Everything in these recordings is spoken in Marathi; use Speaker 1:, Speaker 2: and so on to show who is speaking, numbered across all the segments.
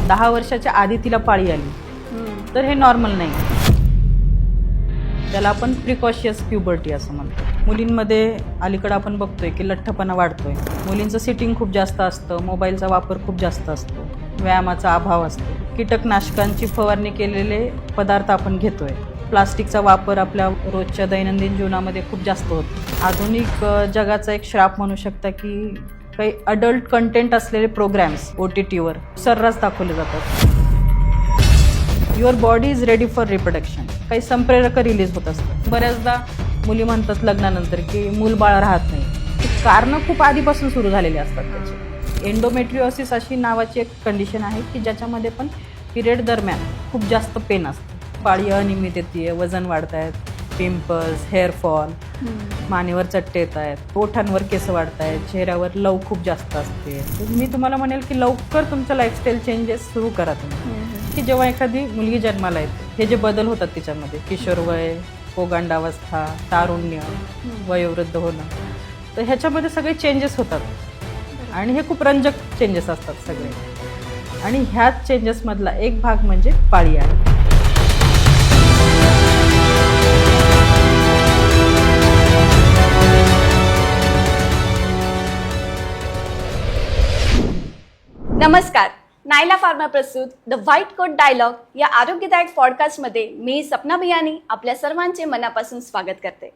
Speaker 1: 10 वर्षाच्या आधी तिला पाळी आली तर हे नॉर्मल नाही. त्याला आपण प्रिकॉशियस प्युबर्टी असं म्हणतो. मुलींमध्ये अलीकडं आपण बघतोय की लठ्ठपणा वाढतोय. मुलींचं सिटिंग खूप जास्त असतं, मोबाईलचा वापर खूप जास्त असतो, व्यायामाचा अभाव असतो, कीटकनाशकांची फवारणी केलेले पदार्थ आपण घेतोय, प्लास्टिकचा वापर आपल्या रोजच्या दैनंदिन जीवनामध्ये खूप जास्त होतो. आधुनिक जगाचा एक श्राप म्हणू शकता की काही अडल्ट कंटेंट असलेले प्रोग्रॅम्स OTTवर सर्रास दाखवले जातात. Your body is ready for reproduction. काही संप्रेरक रिलीज होत असतात. बऱ्याचदा मुली म्हणतात लग्नानंतर की मूलबाळ राहत नाही. ती कारणं खूप आधीपासून सुरू झालेली असतात त्याची. एंडोमेट्रिओसिस अशी नावाची एक कंडिशन आहे की ज्याच्यामध्ये पण पिरियड दरम्यान खूप जास्त पेन असतं. पाळी अनियमित येते, वजन वाढत आहेत, पिंपल्स, हेअरफॉल, मानेवर चट्टे येत आहेत, ओठांवर केस वाढत आहेत, चेहऱ्यावर लव खूप जास्त असते. मी तुम्हाला म्हणेल की लवकर तुमचं लाईफस्टाईल चेंजेस सुरू करा तुम्ही. की जेव्हा एखादी मुलगी जन्माला येते हे जे बदल होतात तिच्यामध्ये, किशोरवय, पोगांडावस्था, तारुण्य, वयोवृद्ध होणं, तर ह्याच्यामध्ये सगळे चेंजेस होतात आणि हे खूप रंजक चेंजेस असतात सगळे. आणि ह्याच चेंजेसमधला एक भाग म्हणजे पाळी आहे.
Speaker 2: नमस्कार. नायला फार्मा प्रस्तुत द व्हाईट कोट डायलॉग या आरोग्यदायक पॉडकास्टमध्ये मी सपना बियानी आपल्या सर्वांचे मनापासून स्वागत करते.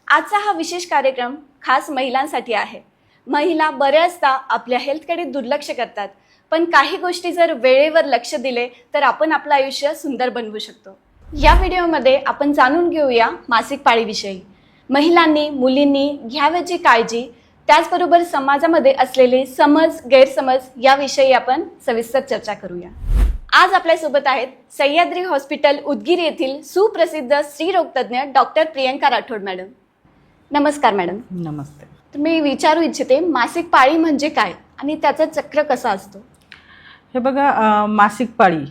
Speaker 2: आजचा हा विशेष कार्यक्रम खास महिलांसाठी आहे. महिला बऱ्याचदा आपल्या हेल्थकडे दुर्लक्ष करतात, पण काही गोष्टी जर वेळेवर लक्ष दिले तर आपण आपलं आयुष्य सुंदर बनवू शकतो. या व्हिडिओमध्ये आपण जाणून घेऊया मासिक पाळीविषयी. महिलांनी, मुलींनी घ्यावयाची काळजी, त्याचबरोबर समाजामध्ये असलेले समज, गैरसमज याविषयी आपण सविस्तर चर्चा करूया. आज आपल्यासोबत आहेत सह्याद्री हॉस्पिटल उदगीर येथील सुप्रसिद्ध स्त्रीरोगतज्ञ डॉक्टर प्रियंका राठोड मॅडम. नमस्कार मॅडम.
Speaker 1: नमस्ते.
Speaker 2: तर मी विचारू इच्छिते, मासिक पाळी म्हणजे काय आणि त्याचं चक्र कसं असतो?
Speaker 1: हे बघा, मासिक पाळी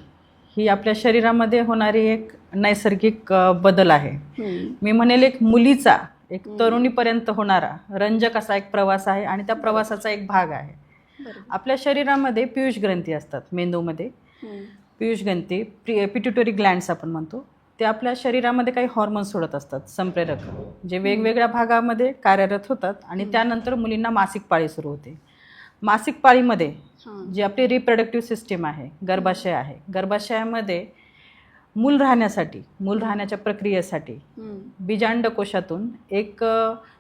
Speaker 1: ही आपल्या शरीरामध्ये होणारी एक नैसर्गिक बदल आहे. मी म्हणेल एक मुलीचा, एक तरुणीपर्यंत होणारा रंजक असा एक प्रवास आहे आणि त्या प्रवासाचा एक भाग आहे. आपल्या शरीरामध्ये पियुष ग्रंथी असतात. मेंदूमध्ये पियुष ग्रंथी, पिट्युटरी ग्लँड्स आपण म्हणतो, ते आपल्या शरीरामध्ये काही हॉर्मोन्स सोडत असतात, संप्रेरक, जे वेगवेगळ्या भागामध्ये कार्यरत होतात आणि त्यानंतर मुलींना मासिक पाळी सुरू होते. मासिक पाळीमध्ये जी आपली रिप्रोडक्टिव्ह सिस्टीम आहे, गर्भाशय आहे, गर्भाशयामध्ये मूल राहण्याच्या प्रक्रियेसाठी बीजांडकोशातून एक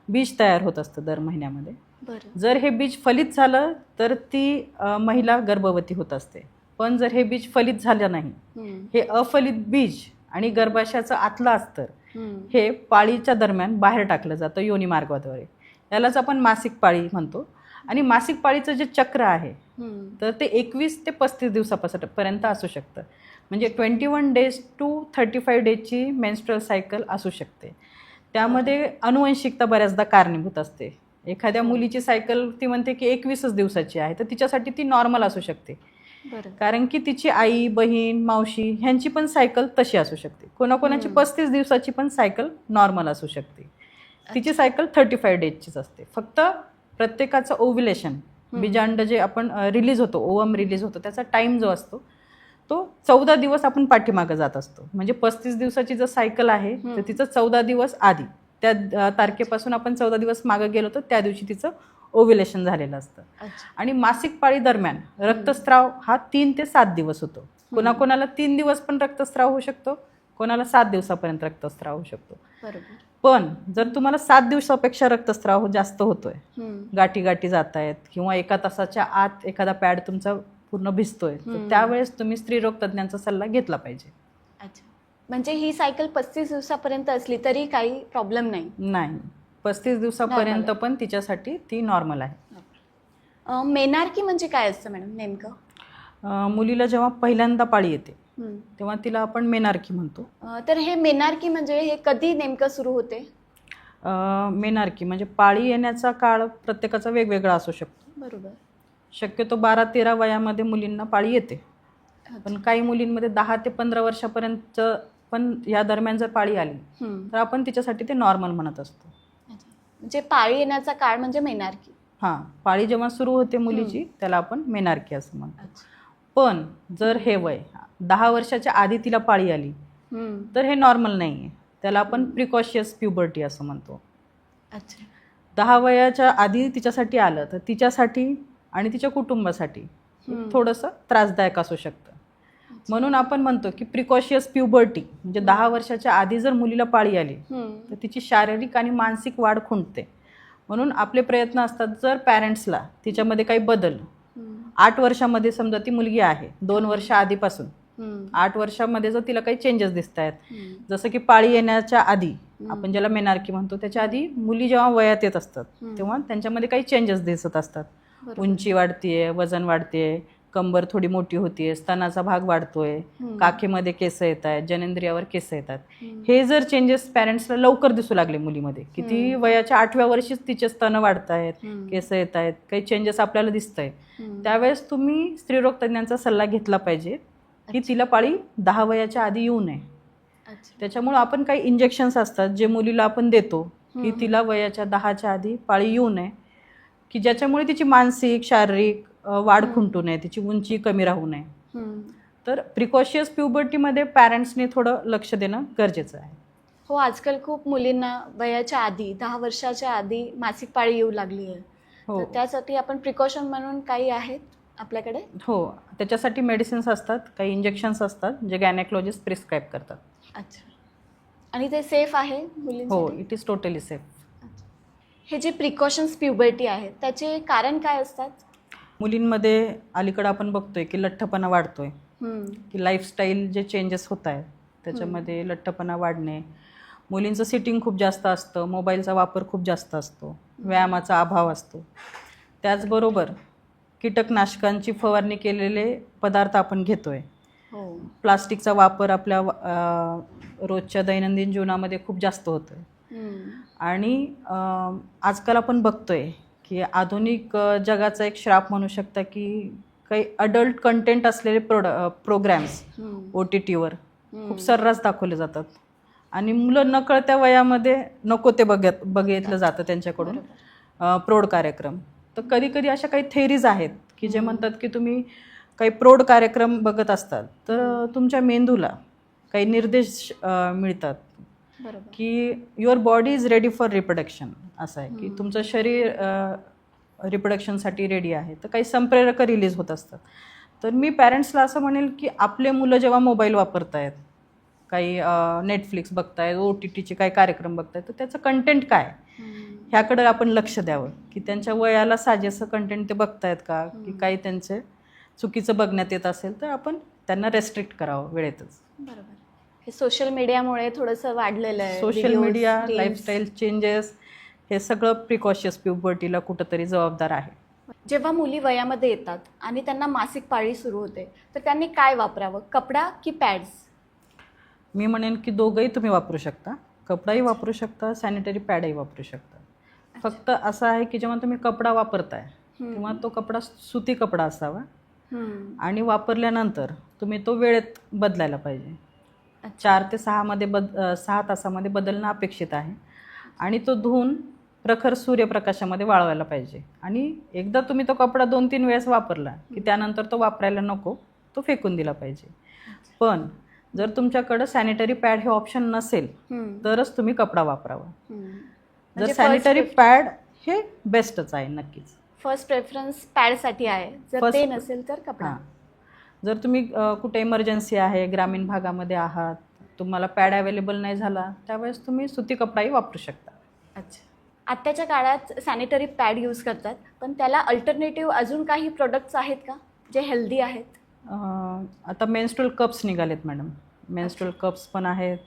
Speaker 1: बीज तयार होत असतं दर महिन्यामध्ये. जर हे बीज फलित झालं तर ती महिला गर्भवती होत असते. पण जर हे बीज फलित झालं नाही, हे अफलित बीज आणि गर्भाशयाचं आतलं अस्तर हे पाळीच्या दरम्यान बाहेर टाकलं जातं योनी मार्गाद्वारे. यालाच आपण मासिक पाळी म्हणतो. आणि मासिक पाळीचं जे चक्र आहे तर ते 21 ते 35 दिवसापर्यंत असू शकतं. म्हणजे 21 days to 35 days menstrual cycle असू शकते. त्यामध्ये अनुवंशिकता बऱ्याचदा कारणीभूत असते. एखाद्या मुलीची सायकल ती म्हणते की 21 दिवसाची आहे, तर तिच्यासाठी ती नॉर्मल असू शकते. कारण की तिची आई, बहीण, मावशी ह्यांची पण सायकल तशी असू शकते. कोणाकोणाची 35 दिवसाची पण सायकल नॉर्मल असू शकते. तिची सायकल 35 days असते. फक्त प्रत्येकाचं ओव्युलेशन, बीजांड जे आपण रिलीज होतो, ओवम रिलीज होतो, त्याचा टाईम जो असतो तो 14 दिवस आपण पाठीमागं जात असतो. म्हणजे 35 दिवसाची जर सायकल आहे तर तिचं 14 दिवस आधी, त्या तारखेपासून आपण 14 दिवस मागं गेलो तर त्या दिवशी तिचं ओव्युलेशन झालेलं असतं. आणि मासिक पाळी दरम्यान रक्तस्राव हा 3 ते 7 दिवस होतो. कोणाकोणाला 3 दिवस पण रक्तस्राव होऊ शकतो, कोणाला 7 दिवसापर्यंत रक्तस्राव होऊ शकतो. पण जर तुम्हाला 7 दिवसापेक्षा रक्तस्राव जास्त होतोय, गाठी गाठी जात आहेत किंवा एका तासाच्या आत एखादा पॅड तुमचा पूर्ण भिजतोय, तर त्यावेळेस तुम्ही स्त्रीरोग तज्ञांचा सल्ला घेतला पाहिजे.
Speaker 2: अच्छा, म्हणजे ही सायकल 35 दिवसापर्यंत असली तरी काही प्रॉब्लेम नाही?
Speaker 1: 35 दिवसापर्यंत पण तिच्यासाठी ती नॉर्मल आहे.
Speaker 2: मेनार्की म्हणजे काय असतं मॅडम नेमकं?
Speaker 1: मुलीला जेव्हा पहिल्यांदा पाळी येते तेव्हा तिला आपण मेनार्की म्हणतो.
Speaker 2: तर हे मेनार्की म्हणजे हे कधी नेमकं सुरू होते?
Speaker 1: मेनार्की म्हणजे पाळी येण्याचा काळ प्रत्येकाचा वेगवेगळा असू शकतो.
Speaker 2: बरोबर.
Speaker 1: शक्यतो 12-13 वयामध्ये मुलींना पाळी येते, पण काही मुलींमध्ये 10 ते 15 वर्षापर्यंत पण या दरम्यान जर पाळी आली तर आपण तिच्यासाठी ते नॉर्मल म्हणत असतो.
Speaker 2: म्हणजे पाळी येण्याचा काळ म्हणजे मेनार्की.
Speaker 1: हां, पाळी जेव्हा सुरू होते मुलीची त्याला आपण मेनार्की असं म्हणतो. पण जर हे वय 10 वर्षाच्या आधी तिला पाळी आली तर हे नॉर्मल नाही आहे. त्याला आपण प्रिकॉशियस प्युबर्टी असं म्हणतो.
Speaker 2: अच्छा.
Speaker 1: 10 वयाच्या आधी तिच्यासाठी आलं तर तिच्यासाठी आणि तिच्या कुटुंबासाठी थोडंसं त्रासदायक असू शकतं. म्हणून आपण म्हणतो की प्रिकॉशियस प्युबर्टी म्हणजे 10 वर्षाच्या आधी जर मुलीला पाळी आली तर तिची शारीरिक आणि मानसिक वाढ खुंटते. म्हणून आपले प्रयत्न असतात जर पॅरेंट्सला तिच्यामध्ये काही बदल 8 वर्षामध्ये समजा ती मुलगी आहे 2 वर्ष आधीपासून 8 वर्षामध्ये जर तिला काही चेंजेस दिसत आहेत, जसं की पाळी येण्याच्या आधी आपण ज्याला मेनार्की म्हणतो त्याच्या आधी मुली जेव्हा वयात येत असतात तेव्हा त्यांच्यामध्ये काही चेंजेस दिसत असतात. उंची वाढतीये, वजन वाढतेय, कंबर थोडी मोठी होतीये, स्तनाचा भाग वाढतोय, काखेमध्ये केस येत आहेत, जनेंद्रियावर केस येतात. हे जर चेंजेस पॅरेंट्सला लवकर दिसू लागले मुलीमध्ये की ती वयाच्या 8व्या वर्षीच तिचे स्तन वाढत आहेत, केस येत आहेत, काही चेंजेस आपल्याला दिसत आहेत, त्यावेळेस तुम्ही स्त्रीरोग तज्ञांचा सल्ला घेतला पाहिजे की तिला पाळी 10 वयाच्या आधी येऊ नये. त्याच्यामुळे आपण काही इंजेक्शन्स असतात जे मुलीला आपण देतो की तिला वयाच्या 10च्या आधी पाळी येऊ नये, की ज्याच्यामुळे तिची मानसिक शारीरिक वाढ खुंटू नये, तिची उंची कमी राहू नये. तर प्रिकॉशियस प्युबर्टीमध्ये पॅरेंट्सने थोडं लक्ष देणं गरजेचं आहे.
Speaker 2: हो, आजकाल खूप मुलींना वयाच्या आधी 10 वर्षाच्या आधी मासिक पाळी येऊ लागली आहे.
Speaker 1: हो,
Speaker 2: त्यासाठी आपण प्रिकॉशन म्हणून काही आहेत आपल्याकडे?
Speaker 1: हो, त्याच्यासाठी मेडिसिन्स असतात, काही इंजेक्शन्स असतात जे गायनेकॉलॉजिस्ट प्रिस्क्राईब करतात.
Speaker 2: अच्छा. आणि ते सेफ आहे
Speaker 1: हो,
Speaker 2: मुलींसाठी?
Speaker 1: It is totally safe.
Speaker 2: हे जे प्रिकॉशन्स प्युबर्टी आहे त्याचे कारण काय असतात?
Speaker 1: मुलींमध्ये अलीकडं आपण बघतोय की लठ्ठपणा वाढतोय, की लाईफस्टाईल जे चेंजेस होत आहेत त्याच्यामध्ये लठ्ठपणा वाढणे, मुलींचं सिटिंग खूप जास्त असतं, मोबाईलचा वापर खूप जास्त असतो, व्यायामाचा अभाव असतो. त्याचबरोबर कीटकनाशकांची फवारणी केलेले पदार्थ आपण घेतोय, प्लास्टिकचा वापर आपल्या रोजच्या दैनंदिन जीवनामध्ये खूप जास्त होतोय. आणि आजकाल आपण बघतोय की आधुनिक जगाचा एक श्राप म्हणू शकता की काही अडल्ट कंटेंट असलेले प्रोग्रॅम्स OTTवर खूप सर्रास दाखवले जातात आणि मुलं नकळत्या वयामध्ये नको ते बघितलं जातं त्यांच्याकडून प्रौढ कार्यक्रम. तर कधी कधी अशा काही थेरीज आहेत की जे म्हणतात की तुम्ही काही प्रौढ कार्यक्रम बघत असतात तर तुमच्या मेंदूला काही निर्देश मिळतात की your body is ready for reproduction. असं आहे की तुमचं शरीर रिप्रोडक्शनसाठी रेडी आहे. तर काही संप्रेरक रिलीज होत असतात. तर मी पॅरेंट्सला असं म्हणेल की आपले मुलं जेव्हा मोबाईल वापरतायत, काही नेटफ्लिक्स बघतायत, OTTचे काही कार्यक्रम बघतायत, तर त्याचं कंटेंट काय ह्याकडे आपण लक्ष द्यावं की त्यांच्या वयाला साजेसं कंटेंट ते बघतायत का, की काही त्यांचे चुकीचं बघण्यात येत असेल तर आपण त्यांना रेस्ट्रिक्ट करावं वेळेतच.
Speaker 2: बरोबर. हे सोशल मीडियामुळे थोडंसं वाढलेलं आहे.
Speaker 1: सोशल मीडिया, लाईफस्टाईल चेंजेस हे सगळं प्रिकॉशियस प्युबर्टीला कुठंतरी जबाबदार आहे.
Speaker 2: जेव्हा मुली वयामध्ये येतात आणि त्यांना मासिक पाळी सुरू होते तर त्यांनी काय वापरावं, कपडा की पॅड्स?
Speaker 1: मी म्हणेन की दोघंही तुम्ही वापरू शकता, कपडाही वापरू शकता, सॅनिटरी पॅडही वापरू शकता. फक्त असं आहे की जेव्हा तुम्ही कपडा वापरताय तेव्हा तो कपडा सुती कपडा असावा आणि वापरल्यानंतर तुम्ही तो वेळेत बदलायला पाहिजे. 4 ते 6 तासामध्ये बदलणं अपेक्षित आहे आणि तो धुवून प्रखर सूर्यप्रकाशामध्ये वाळवायला पाहिजे. आणि एकदा तुम्ही तो कपडा 2-3 वेळेस वापरला की त्यानंतर तो वापरायला नको, तो फेकून दिला पाहिजे. पण जर तुमच्याकडं सॅनिटरी पॅड हे ऑप्शन नसेल तरच तुम्ही कपडा वापरावा. जर सॅनिटरी पॅड हे बेस्टच आहे नक्कीच.
Speaker 2: फर्स्ट प्रेफरन्स पॅडसाठी आहे, जर ते नसेल तर कपडा.
Speaker 1: जर तुम्ही कुठे इमर्जन्सी आहे, ग्रामीण भागामध्ये आहात, तुम्हाला पॅड अवेलेबल नाही झाला त्यावेळेस तुम्ही सुती कपडाही वापरू शकता.
Speaker 2: अच्छा. आत्ताच्या काळात सॅनिटरी पॅड यूज करतात पण त्याला अल्टरनेटिव्ह अजून काही प्रोडक्ट्स आहेत का जे हेल्दी आहेत?
Speaker 1: आता मेन्स्ट्रुअल कप्स निघालेत मॅडम. मेन्स्ट्रुअल कप्स पण आहेत,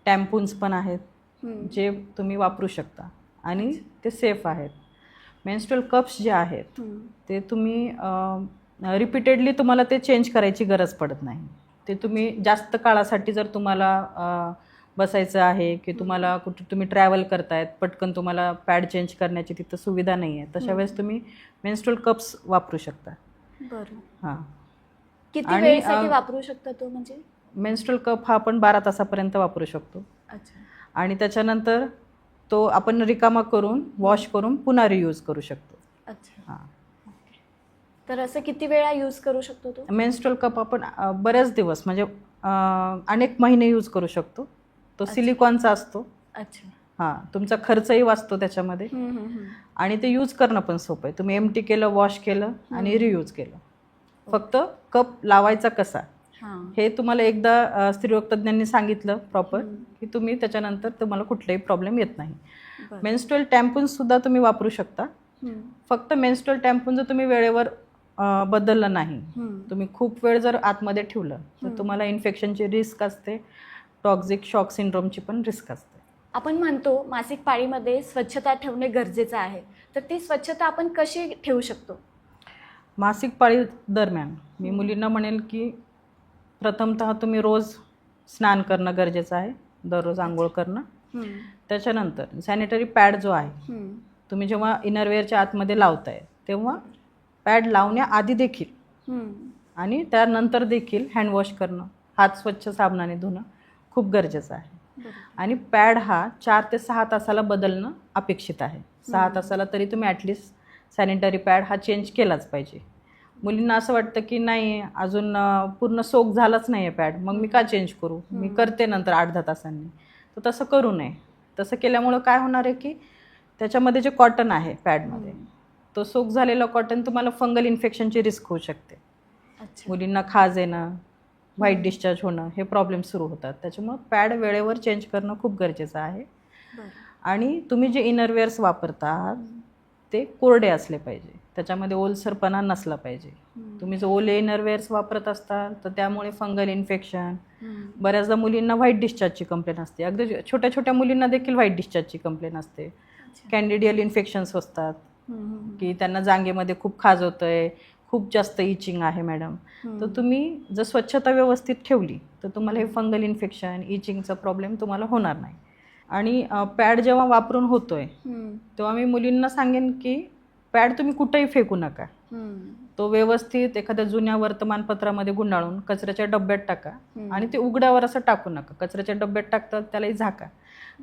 Speaker 1: टॅम्पून्स पण आहेत जे तुम्ही वापरू शकता आणि ते सेफ आहेत. मेन्स्ट्रुअल कप्स जे आहेत ते तुम्ही रिपीटेडली तुम्हाला ते चेंज करायची गरज पडत नाही. ते तुम्ही जास्त काळासाठी जर तुम्हाला बसायचं आहे की तुम्हाला कुठे तुम्ही ट्रॅव्हल करतायत, पटकन तुम्हाला पॅड चेंज करण्याची तिथं सुविधा नाही आहे, तशा वेळेस तुम्ही मेन्स्ट्रुअल कप्स वापरू शकता.
Speaker 2: बरं.
Speaker 1: हां.
Speaker 2: किती वेळेसाठी वापरू शकता तो? म्हणजे
Speaker 1: मेन्स्ट्रुअल कप हा आपण 12 तासापर्यंत वापरू शकतो.
Speaker 2: अच्छा.
Speaker 1: आणि त्याच्यानंतर तो आपण रिकामा करून वॉश करून पुन्हा रियूज करू शकतो.
Speaker 2: अच्छा.
Speaker 1: हां.
Speaker 2: तर असं किती वेळा यूज करू शकतो तो?
Speaker 1: मेन्स्ट्रुअल कप आपण बरेच दिवस म्हणजे अनेक महिने यूज करू शकतो. तो सिलिकॉनचा असतो.
Speaker 2: अच्छा.
Speaker 1: हां, तुमचा खर्चही वाचतो त्याच्यामध्ये आणि ते यूज करणं पण सोपं आहे. तुम्ही एम्प्टी केलं, वॉश केलं आणि रियूज केलं. फक्त कप लावायचा कसा
Speaker 2: हां.
Speaker 1: हे तुम्हाला एकदा स्त्रीरोग तज्ज्ञांनी सांगितलं प्रॉपर की तुम्ही त्याच्यानंतर तुम्हाला कुठलाही प्रॉब्लेम येत नाही.
Speaker 2: बरं.
Speaker 1: मेन्स्ट्रुअल टॅम्पूनसुद्धा तुम्ही वापरू शकता. फक्त मेन्स्ट्रुअल टॅम्पून जर तुम्ही वेळेवर बदललं नाही, तुम्ही खूप वेळ जर आतमध्ये ठेवलं तर तुम्हाला इन्फेक्शनची रिस्क असते, टॉक्सिक शॉक सिंड्रोमची पण रिस्क असते.
Speaker 2: आपण म्हणतो मासिक पाळीमध्ये स्वच्छता ठेवणे गरजेचं आहे, तर ती स्वच्छता आपण कशी ठेवू शकतो?
Speaker 1: मासिक पाळी दरम्यान मी मुलींना म्हणेल की प्रथमतः तुम्ही रोज स्नान करणं गरजेचं आहे, दररोज आंघोळ करणं. त्याच्यानंतर सॅनिटरी पॅड जो आहे तुम्ही जेव्हा इनरवेअरच्या आतमध्ये लावताय तेव्हा पॅड लावण्याआधी देखील आणि त्यानंतर देखील हँडवॉश करणं, हात स्वच्छ साबणाने धुणं खूप गरजेचं आहे. आणि पॅड हा 4 ते 6 तासाला बदलणं अपेक्षित आहे. 6 तासाला तरी तुम्ही ॲटलिस्ट सॅनिटरी पॅड हा चेंज केलाच पाहिजे. मुलींना असं वाटतं की नाही अजून पूर्ण सोक झालाच नाही आहे पॅड, मग मी का चेंज करू, मी करते नंतर 8-10 तासांनी. तर तसं करू नये. तसं केल्यामुळं काय होणार आहे की त्याच्यामध्ये जे कॉटन आहे पॅडमध्ये तो सोक झालेला कॉटन तुम्हाला फंगल इन्फेक्शनची रिस्क होऊ शकते. मुलींना खाज येणं, व्हाईट डिस्चार्ज होणं हे प्रॉब्लेम सुरू होतात. त्याच्यामुळं पॅड वेळेवर चेंज करणं खूप गरजेचं आहे. आणि तुम्ही जे इनरवेअर्स वापरता आहात ते कोरडे असले पाहिजे, त्याच्यामध्ये ओलसरपणा नसला पाहिजे. तुम्ही जर ओले इनरवेअर्स वापरत असताल तर त्यामुळे फंगल इन्फेक्शन, बऱ्याचदा मुलींना व्हाईट डिस्चार्जची कंप्लेंट असते. अगदी छोट्या छोट्या मुलींना देखील व्हाईट डिस्चार्जची कंप्लेंट असते. कॅन्डिडियल इन्फेक्शन्स असतात की त्यांना जांघेमध्ये खूप खाज होतंय, खूप जास्त इचिंग आहे मॅडम. तर तुम्ही जर स्वच्छता व्यवस्थित ठेवली तर तुम्हाला हे फंगल इन्फेक्शन, इचिंगचा प्रॉब्लेम तुम्हाला होणार नाही. आणि पॅड जेव्हा वापरून होतोय तेव्हा मी मुलींना सांगेन की पॅड तुम्ही कुठेही फेकू नका. तो व्यवस्थित एखाद्या जुन्या वर्तमानपत्रामध्ये गुंडाळून कचऱ्याच्या डब्यात टाका आणि ते उघड्यावर असं टाकू नका. कचऱ्याच्या डब्यात टाकतात त्यालाही झाका,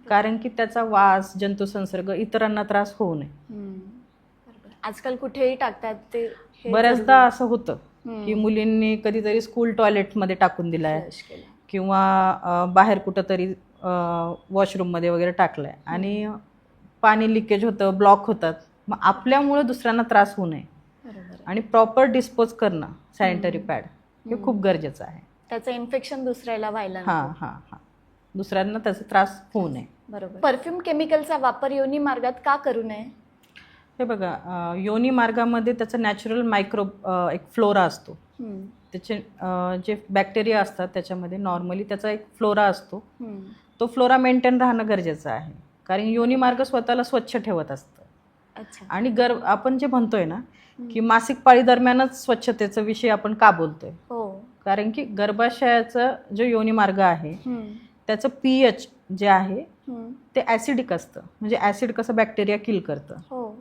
Speaker 1: कारण की त्याचा वास, जंतुसंसर्ग इतरांना त्रास होऊ नये.
Speaker 2: आजकाल कुठेही टाकतात ते.
Speaker 1: बऱ्याचदा असं होतं की मुलींनी कधीतरी स्कूल टॉयलेटमध्ये टाकून दिलाय किंवा बाहेर कुठंतरी वॉशरूममध्ये वगैरे टाकलाय आणि पाणी लिकेज होतं, ब्लॉक होतात. मग आपल्यामुळं दुसऱ्यांना त्रास होऊ नये आणि प्रॉपर डिस्पोज करणं सॅनिटरी पॅड हे खूप गरजेचं आहे.
Speaker 2: त्याचं इन्फेक्शन दुसऱ्याला व्हायला
Speaker 1: दुसऱ्यांना त्याचा त्रास होऊ नये.
Speaker 2: बरोबर. परफ्यूम केमिकलचा वापर योनी मार्गात का करू नये?
Speaker 1: हे बघा, योनी मार्गामध्ये त्याचा नॅचरल मायक्रो एक फ्लोरा असतो. त्याचे जे बॅक्टेरिया असतात त्याच्यामध्ये नॉर्मली त्याचा एक फ्लोरा असतो. तो फ्लोरा मेंटेन राहणं गरजेचं आहे, कारण योनी मार्ग स्वतःला स्वच्छ ठेवत असतं. आणि आपण जे म्हणतोय ना की मासिक पाळी दरम्यानच स्वच्छतेचा विषय आपण का बोलतोय, कारण की गर्भाशयाचं जो योनी मार्ग आहे त्याचं pH जे आहे ते ॲसिडिक असतं. म्हणजे ॲसिड कसं बॅक्टेरिया किल करतं,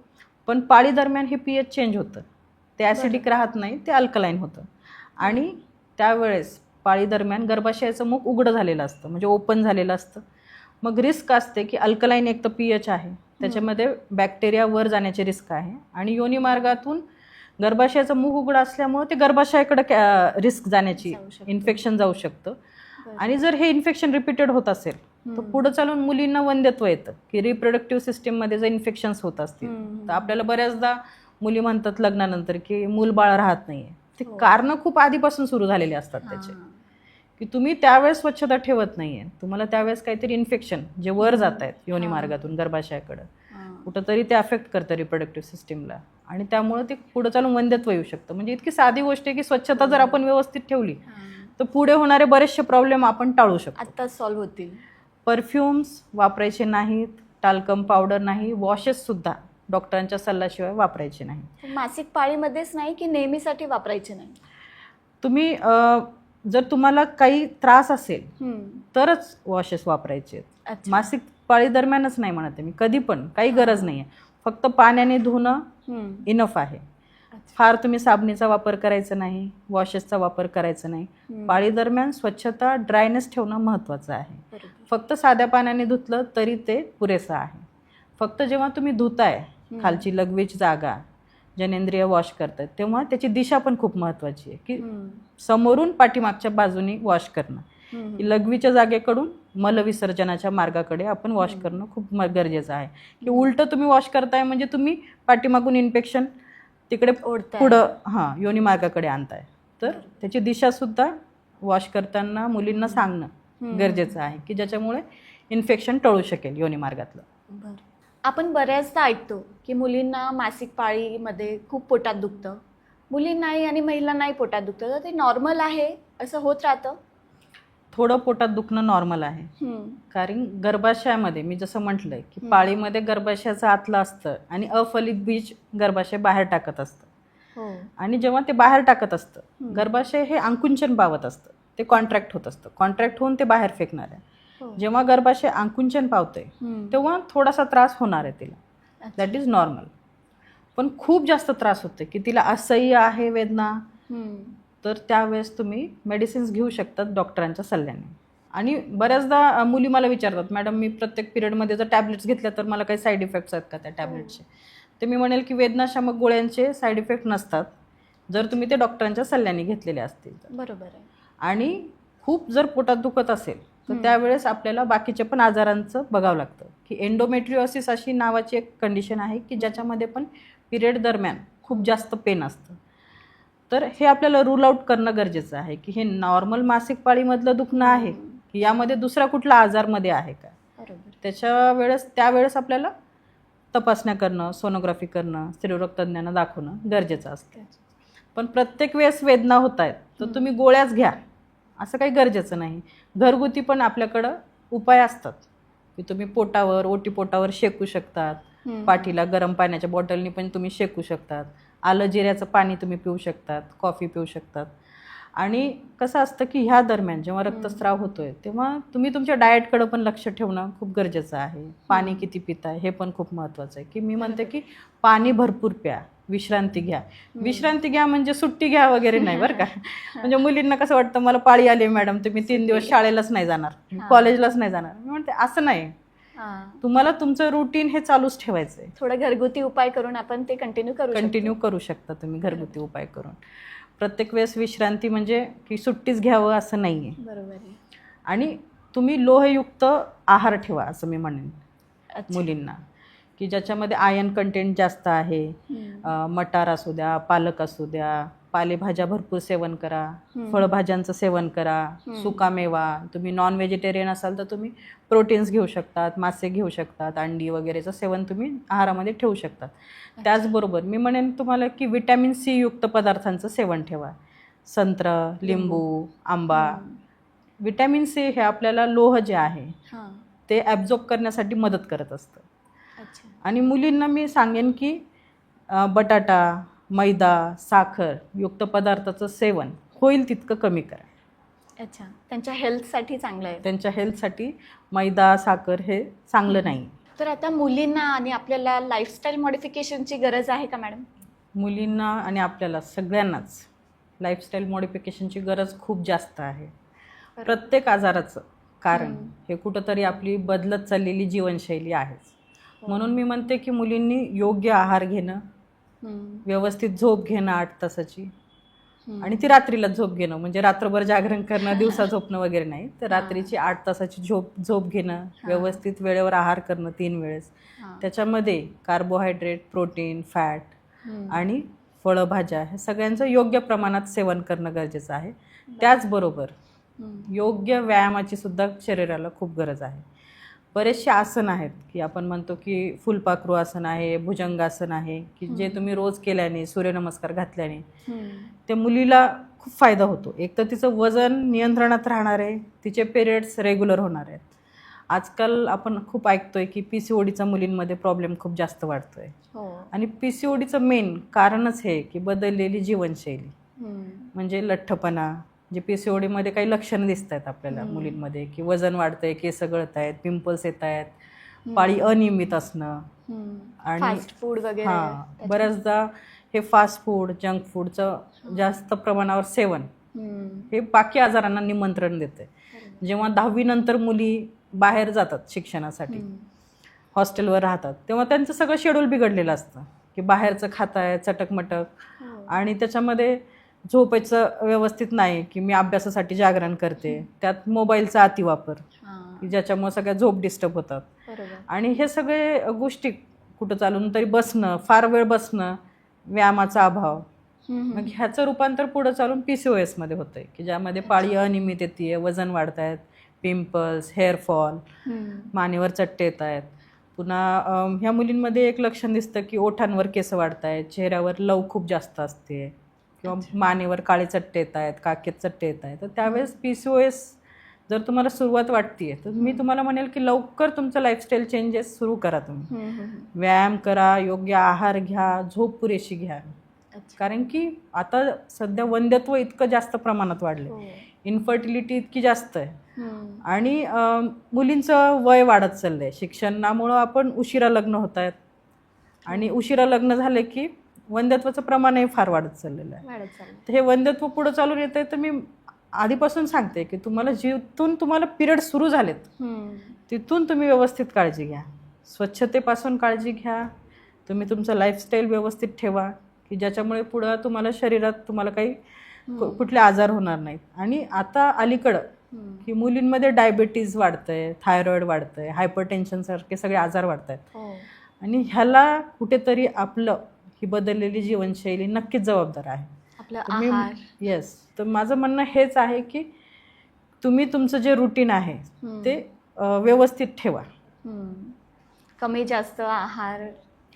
Speaker 1: पण पाळी दरम्यान हे pH चेंज होतं. ते ॲसिडिक राहत नाही, ते अल्कलाईन होतं. आणि त्यावेळेस पाळी दरम्यान गर्भाशयाचं मुख उघडं झालेलं असतं, म्हणजे ओपन झालेलं असतं. मग रिस्क असते की अल्कलाईन एक तर pH आहे त्याच्यामध्ये बॅक्टेरिया वर जाण्याची रिस्क आहे आणि योनी मार्गातून गर्भाशयाचं मुख उघडं असल्यामुळे ते गर्भाशयाकडे रिस्क जाण्याची, इन्फेक्शन जाऊ शकतं. आणि जर हे इन्फेक्शन रिपीटेड होत असेल तर पुढे चालून मुलींना वंध्यत्व येतं की रिप्रोडक्टिव्ह सिस्टीममध्ये जर इन्फेक्शन्स होत असतील तर आपल्याला बऱ्याचदा मुली म्हणतात लग्नानंतर की मूलबाळ राहत नाहीये. ते कारणं खूप आधीपासून सुरू झालेले असतात त्याचे, की तुम्ही त्यावेळेस स्वच्छता ठेवत नाहीये. तुम्हाला त्यावेळेस काहीतरी इन्फेक्शन जे वर जात आहेत योनी मार्गातून गर्भाशयाकडं कुठंतरी ते अफेक्ट करतं रिप्रोडक्टिव्ह सिस्टीमला आणि त्यामुळे ते पुढे चालून वंध्यत्व येऊ शकतं. म्हणजे इतकी साधी गोष्ट आहे की स्वच्छता जर आपण व्यवस्थित ठेवली तर पुढे होणारे बरेचसे प्रॉब्लेम आपण टाळू शकतो,
Speaker 2: आता सॉल्व्ह होतील.
Speaker 1: परफ्युम्स वापरायचे नाहीत, टाल्कम पावडर नाही, वॉशेस सुद्धा डॉक्टरांच्या सल्ल्याशिवाय वापरायचे नाही.
Speaker 2: मासिक पाळीमध्येच नाही की नेहमीसाठी वापरायचे नाही?
Speaker 1: तुम्ही जर तुम्हाला काही त्रास असेल तरच वॉशेस वापरायचे. मासिक पाळी दरम्यानच नाही म्हणत मी, कधी पण काही गरज नाही आहे. फक्त पाण्याने धुणं इनफ आहे. फार तुम्ही साबणीचा वापर करायचा नाही, वॉशेसचा वापर करायचा नाही. पाळी दरम्यान स्वच्छता, ड्रायनेस ठेवणं महत्त्वाचं आहे. फक्त साध्या पाण्याने धुतलं तरी ते पुरेसं आहे. फक्त जेव्हा तुम्ही धुताय खालची लघवीची जागा जनेंद्रिय वॉश करतात तेव्हा त्याची दिशा पण खूप महत्त्वाची आहे की समोरून पाठीमागच्या बाजूनी वॉश करणं, की लघवीच्या जागेकडून मलविसर्जनाच्या मार्गाकडे आपण वॉश करणं खूप गरजेचं आहे. की उलटं तुम्ही वॉश करताय म्हणजे तुम्ही पाठीमागून इन्फेक्शन तिकडे पुढं योनी मार्गाकडे आणताय. तर त्याची दिशासुद्धा वॉश करताना मुलींना सांगणं गरजेचं आहे की ज्याच्यामुळे इन्फेक्शन टळू शकेल योनी मार्गातलं.
Speaker 2: आपण बऱ्याचदा ऐकतो की मुलींना मासिक पाळीमध्ये खूप पोटात दुखतं, मुलींनाही आणि महिलांनाही पोटात दुखतं, तर ते नॉर्मल आहे असं होत राहतं?
Speaker 1: थोडं पोटात दुखणं नॉर्मल आहे, कारण गर्भाशयामध्ये मी जसं म्हटलंय की पाळीमध्ये गर्भाशयाचं आतलं असतं आणि अफलित बीज गर्भाशय बाहेर टाकत असतं. आणि जेव्हा ते बाहेर टाकत असतं गर्भाशय हे आकुंचन पावत असतं, ते कॉन्ट्रॅक्ट होत असतं, कॉन्ट्रॅक्ट होऊन ते बाहेर फेकणार आहे. जेव्हा गर्भाशय आकुंचन पावतंय तेव्हा थोडासा त्रास होणार आहे तिला, दॅट इज नॉर्मल. पण खूप जास्त त्रास होते की तिला असह्य आहे वेदना, तर त्यावेळेस तुम्ही मेडिसिन्स घेऊ शकतात डॉक्टरांच्या सल्ल्याने. आणि बऱ्याचदा मुली मला विचारतात, मॅडम मी प्रत्येक पिरियडमध्ये जर टॅब्लेट्स घेतल्या तर मला काही साईड इफेक्ट्स आहेत का त्या टॅब्लेटचे? ते मी म्हणेल की वेदनाशामक गोळ्यांचे साईड इफेक्ट नसतात जर तुम्ही ते डॉक्टरांच्या सल्ल्याने घेतलेले असतील.
Speaker 2: बरोबर आहे. आणि
Speaker 1: खूप जर पोटात दुखत असेल तर त्यावेळेस आपल्याला बाकीच्या पण आजारांचं बघावं लागतं. की एंडोमेट्रिओसिस अशी नावाची एक कंडिशन आहे की ज्याच्यामध्ये पण पिरियड दरम्यान खूप जास्त पेन असतं. तर हे आपल्याला रूल आउट करणं गरजेचं आहे की हे नॉर्मल मासिक पाळीमधलं दुखणं आहे की यामध्ये दुसरा कुठला आजारमध्ये आहे का. त्यावेळेस आपल्याला तपासण्या करणं, सोनोग्राफी करणं, स्त्रीरोग तज्ज्ञांना दाखवणं गरजेचं असतं. पण प्रत्येक वेळेस वेदना होत आहेत तर तुम्ही गोळ्याच घ्या असं काही गरजेचं नाही. घरगुती पण आपल्याकडं उपाय असतात की तुम्ही पोटावर, ओटीपोटावर शेकू शकतात, पाठीला गरम पाण्याच्या बॉटलनी पण तुम्ही शेकू शकतात, आलं जिऱ्याचं पाणी तुम्ही पिऊ शकतात, कॉफी पिऊ शकतात. आणि कसं असतं की ह्या दरम्यान जेव्हा रक्तस्राव होतोय तेव्हा तुम्ही तुमच्या डाएटकडं पण लक्ष ठेवणं खूप गरजेचं आहे. पाणी किती पिताय हे पण खूप महत्त्वाचं आहे. की मी म्हणते की पाणी भरपूर प्या, विश्रांती घ्या. विश्रांती घ्या म्हणजे सुट्टी घ्या वगैरे नाही बरं का. म्हणजे मुलींना कसं वाटतं मला पाळी आली मॅडम तुम्ही 3 दिवस शाळेलाच नाही जाणार, कॉलेजलाच नाही जाणार. मी म्हणते असं नाही, तुम्हाला तुमचं रुटीन हे चालूच ठेवायचंय.
Speaker 2: थोडं घरगुती उपाय करून आपण ते कंटिन्यू
Speaker 1: करू शकता तुम्ही घरगुती उपाय करून. प्रत्येक वेळेस विश्रांती म्हणजे की सुट्टीच घ्यावं असं नाहीये.
Speaker 2: बरोबर आहे.
Speaker 1: आणि तुम्ही लोहयुक्त आहार ठेवा असं मी म्हणेन मुलींना, की ज्याच्यामध्ये आयर्न कंटेंट जास्त आहे. मटार असू द्या, पालक असू द्या, पालेभाज्या भरपूर सेवन करा, फळभाज्यांचं सेवन करा, सुकामेवा. तुम्ही नॉन व्हेजिटेरियन असाल तर तुम्ही प्रोटीन्स घेऊ शकतात, मासे घेऊ शकतात, अंडी वगैरेचं सेवन तुम्ही आहारामध्ये ठेवू शकतात. त्याचबरोबर मी म्हणेन तुम्हाला की व्हिटॅमिन सी युक्त पदार्थांचं सेवन ठेवा. संत्रं, लिंबू, आंबा. व्हिटॅमिन सी हे आपल्याला लोह जे आहे ते ॲब्झॉर्ब करण्यासाठी मदत करत असतं. आणि मुलींना मी सांगेन की बटाटा, मैदा, साखर युक्त पदार्थाचं सेवन होईल तितकं कमी करा.
Speaker 2: अच्छा, त्यांच्या हेल्थसाठी चांगलं आहे.
Speaker 1: त्यांच्या हेल्थसाठी मैदा, साखर हे चांगलं नाही.
Speaker 2: तर आता मुलींना आणि आपल्याला लाईफस्टाईल मॉडिफिकेशनची गरज आहे का मॅडम?
Speaker 1: मुलींना आणि आपल्याला सगळ्यांनाच लाईफस्टाईल मॉडिफिकेशनची गरज खूप जास्त आहे. प्रत्येक आजाराचं कारण हे कुठंतरी आपली बदलत चाललेली जीवनशैली आहेच. म्हणून मी म्हणते की मुलींनी योग्य आहार घेणं, व्यवस्थित झोप घेणं 8 तासाची, आणि ती रात्रीला झोप घेणं, म्हणजे रात्रभर जागरण करणं, दिवसा झोपणं वगैरे नाही, तर रात्रीची 8 तासाची झोप घेणं, व्यवस्थित वेळेवर आहार करणं 3 वेळेस. त्याच्यामध्ये कार्बोहायड्रेट, प्रोटीन, फॅट आणि फळभाज्या हे सगळ्यांचं योग्य प्रमाणात सेवन करणं गरजेचं आहे. त्याचबरोबर योग्य व्यायामाची सुद्धा शरीराला खूप गरज आहे. बरेचसे आसन आहेत की आपण म्हणतो की फुलपाखरू आसन आहे, भुजंगासन आहे, की जे तुम्ही रोज केल्याने, सूर्यनमस्कार घातल्याने त्या मुलीला खूप फायदा होतो. एक तर तिचं वजन नियंत्रणात राहणार आहे, तिचे पिरियड्स रेग्युलर होणार आहेत. आजकाल आपण खूप ऐकतोय की PCODचा मुलींमध्ये प्रॉब्लेम खूप जास्त वाढतोय. आणि PCODचं मेन कारणच हे की बदललेली जीवनशैली, म्हणजे लठ्ठपणा. जे PCODमध्ये काही लक्षणं दिसत आहेत आपल्याला मुलींमध्ये की वजन वाढतंय, केस गळत आहेत, पिंपल्स येत आहेत, पाळी अनियमित असणं, आणि
Speaker 2: फास्ट फूड वगैरे.
Speaker 1: बऱ्याचदा हे फास्ट फूड, जंक फूडचं जास्त प्रमाणावर सेवन हे बाकी आजारांना निमंत्रण देते. जेव्हा 10वी नंतर मुली बाहेर जातात शिक्षणासाठी, हॉस्टेलवर राहतात, तेव्हा त्यांचं सगळं शेड्यूल बिघडलेलं असतं. की बाहेरचं खाताय चटकमटक आणि त्याच्यामध्ये झोपायचं व्यवस्थित नाही, की मी अभ्यासासाठी जागरण करते, त्यात मोबाईलचा अतिवापर की ज्याच्यामुळे सगळ्या झोप डिस्टर्ब होतात.
Speaker 2: बरोबर.
Speaker 1: आणि हे सगळे गोष्टी कुठं चालून तरी बसणं, फार वेळ बसणं, व्यायामाचा अभाव, मग ह्याचं रूपांतर पुढं चालून PCOS मध्ये होतंय की ज्यामध्ये पाळी अनियमित येते, वजन वाढतायत, पिंपल्स, हेअरफॉल, मानेवर चट्टे येत आहेत. पुन्हा ह्या मुलींमध्ये एक लक्षण दिसतं की ओठांवर केस वाढत आहेत, चेहऱ्यावर लव खूप जास्त असते किंवा मानेवर काळे चट्टे येत आहेत, काखेत चट्टे येत आहेत. तर त्यावेळेस PCOS जर तुम्हाला सुरुवात वाटते तर मी तुम्हाला म्हणेल की लवकर तुमचं लाईफस्टाईल चेंजेस सुरू करा. तुम्ही व्यायाम करा, योग्य आहार घ्या, झोप पुरेशी घ्या. कारण की आता सध्या वंध्यत्व इतकं जास्त प्रमाणात वाढले, इन्फर्टिलिटी इतकी जास्त आहे आणि मुलींचं वय वाढत चाललंय. शिक्षणामुळं आपण उशिरा लग्न होत आहेत आणि उशिरा लग्न झालं की वंध्यत्वाचं प्रमाणही फार वाढत चाललेलं आहे. तर हे वंध्यत्व पुढं चालून येत आहे. तर मी आधीपासून सांगते की तुम्हाला जिथून तुम्हाला पिरियड सुरू झालेत तिथून तुम्ही व्यवस्थित काळजी घ्या, स्वच्छतेपासून काळजी घ्या, तुम्ही तुमचं लाईफस्टाईल व्यवस्थित ठेवा की ज्याच्यामुळे पुढं तुम्हाला शरीरात तुम्हाला काही कुठले आजार होणार नाहीत. आणि आता अलीकडं की मुलींमध्ये डायबिटीज वाढतंय, थायरॉइड वाढतंय, हायपरटेन्शन सारखे सगळे आजार वाढत आहेत. आणि ह्याला कुठेतरी आपलं ही बदललेली जीवनशैली नक्कीच जबाबदार आहे. येस. तर माझं म्हणणं हेच आहे की तुम्ही तुमचं जे रुटीन आहे ते व्यवस्थित ठेवा.
Speaker 2: कमी जास्त आहार,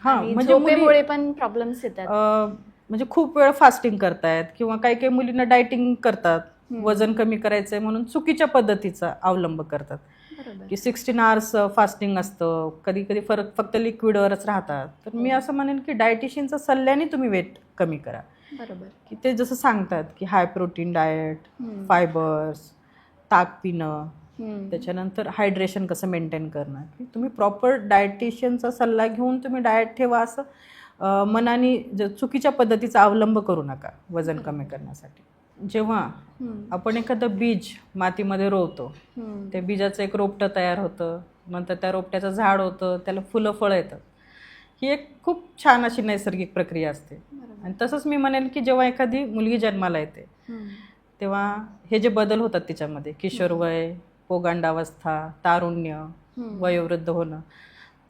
Speaker 1: म्हणजे
Speaker 2: झोपेमुळे पण प्रॉब्लेम्स येतात.
Speaker 1: म्हणजे खूप वेळ फास्टिंग करतायत किंवा काही काही मुलींना डायटिंग करतात, वजन कमी करायचंय म्हणून चुकीच्या पद्धतीचा अवलंब करतात की 16 आवर्स फास्टिंग असतं, कधी कधी फक्त लिक्विडवरच राहतात. तर मी असं म्हणेन की डायटिशियनच्या सल्ल्याने तुम्ही वेट कमी करा.
Speaker 2: बरोबर.
Speaker 1: की ते जसं सांगतात की हाय प्रोटीन डाएट, फायबर्स, ताक पिणं, त्याच्यानंतर हायड्रेशन कसं मेंटेन करणं, की तुम्ही प्रॉपर डायटिशियनचा सल्ला घेऊन तुम्ही डाएट ठेवा. असं मनाने चुकीच्या पद्धतीचा अवलंब करू नका वजन कमी करण्यासाठी. जेव्हा आपण एखादं बीज मातीमध्ये रोवतो, त्या बीजाचं एक रोपटं तयार होतं, नंतर त्या रोपट्याचं झाड होतं, त्याला फुलं फळं येतात. ही एक खूप छान अशी नैसर्गिक प्रक्रिया असते. आणि तसंच मी म्हणेल की जेव्हा एखादी मुलगी जन्माला येते तेव्हा हे जे बदल होतात तिच्यामध्ये, किशोरवय, पोगांडावस्था, तारुण्य, वयोवृद्ध होणं,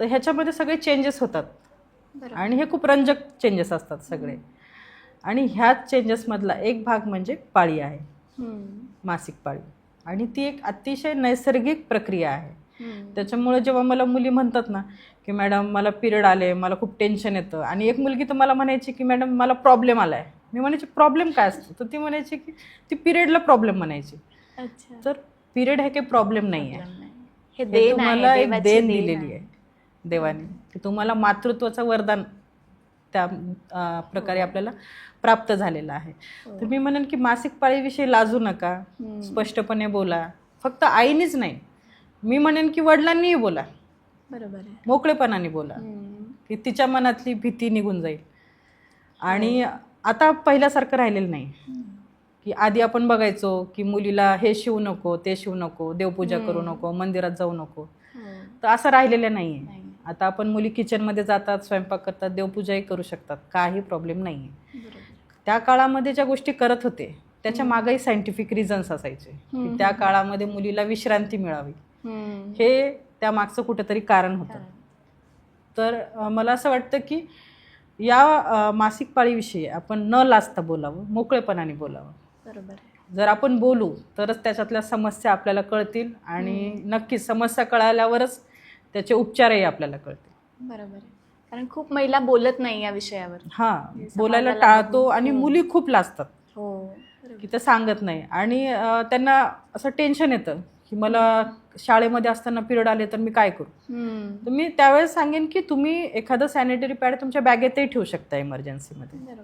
Speaker 1: तर ह्याच्यामध्ये सगळे चेंजेस होतात आणि हे खूप रंजक चेंजेस असतात सगळे. आणि ह्याच चेंजेसमधला एक भाग म्हणजे पाळी आहे, मासिक पाळी. आणि ती एक अतिशय नैसर्गिक प्रक्रिया आहे. त्याच्यामुळे जेव्हा मला मुली म्हणतात ना की मॅडम मला पिरियड आले, मला खूप टेन्शन येतं, आणि एक मुलगी तर मला म्हणायची की मॅडम मला प्रॉब्लेम आलाय, मी म्हणायची प्रॉब्लेम काय असतो, तर ती म्हणायची की ती पिरियडला प्रॉब्लेम म्हणायची. तर पिरियड हे काही प्रॉब्लेम नाही आहे, हे तुम्हाला एक देण दिलेली आहे देवाने, की तुम्हाला मातृत्वाचं वरदान त्या प्रकारे आपल्याला प्राप्त झालेलं आहे. तर मी म्हणेन की मासिक पाळीविषयी लाजू नका, स्पष्टपणे बोला. फक्त आईनीच नाही, मी म्हणेन की वडिलांनीही बोला.
Speaker 2: बरोबर आहे.
Speaker 1: मोकळेपणाने बोला की तिच्या मनातली भीती निघून जाईल. आणि आता पहिल्यासारखं राहिलेलं नाही की आधी आपण बघायचो की मुलीला हे शिवू नको, ते शिवू नको, देवपूजा करू नको, मंदिरात जाऊ नको. तर असं राहिलेलं नाही आहे. आता आपण मुली किचनमध्ये जातात, स्वयंपाक करतात, देवपूजाही करू शकतात, काही प्रॉब्लेम नाही आहे. त्या काळामध्ये ज्या गोष्टी करत होते त्याच्या मागेही सायंटिफिक रिझन्स असायचे की त्या काळामध्ये मुलीला विश्रांती मिळावी, हे त्या मागचं कुठेतरी कारण होतं. तर मला असं वाटतं की या मासिक पाळीविषयी आपण न लाजता बोलावं, मोकळेपणाने बोलावं.
Speaker 2: बरोबर.
Speaker 1: जर आपण बोलू तरच त्याच्यातल्या समस्या आपल्याला कळतील आणि नक्कीच समस्या कळाल्यावरच त्याचे उपचारही आपल्याला कळतील.
Speaker 2: बरोबर आहे. कारण खूप महिला बोलत नाही या विषयावर.
Speaker 1: बोलायला टाळतो आणि मुली खूप लाजतात की ते सांगत नाही. आणि त्यांना असं टेन्शन येतं की मला शाळेमध्ये असताना पिरियड आले तर मी काय करू. तर मी त्यावेळेस सांगेन की तुम्ही एखादं सॅनिटरी पॅड तुमच्या बॅगेतही ठेवू शकता इमर्जन्सीमध्ये.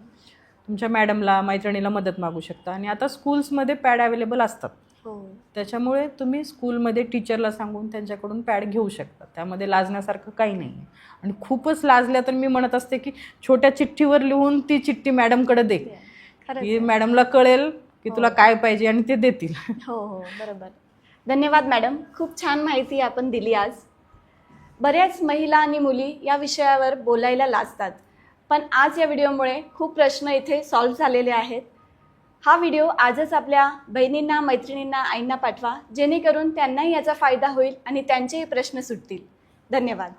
Speaker 1: तुमच्या मॅडमला, मैत्रिणीला मदत मागू शकता. आणि आता स्कूल्समध्ये पॅड अवेलेबल असतात, त्याच्यामुळे तुम्ही स्कूलमध्ये टीचरला सांगून त्यांच्याकडून पॅड घेऊ शकता. त्यामध्ये लाजण्यासारखं काही नाही आहे. आणि खूपच लाजल्या तर मी म्हणत असते की छोट्या चिठ्ठीवर लिहून ती चिठ्ठी मॅडमकडे दे, की मॅडमला कळेल की तुला काय पाहिजे आणि ते देतील.
Speaker 2: हो, बरोबर. धन्यवाद मॅडम, खूप छान माहिती आपण दिली आज. बऱ्याच महिला आणि मुली या विषयावर बोलायला लाजतात, पण आज या व्हिडिओमुळे खूप प्रश्न इथे सॉल्व्ह झालेले आहेत. हा व्हिडिओ आजच आपल्या बहिणींना, मैत्रिणींना, आईंना पाठवा, जेणेकरून त्यांनाही याचा फायदा होईल आणि त्यांचेही प्रश्न सुटतील. धन्यवाद.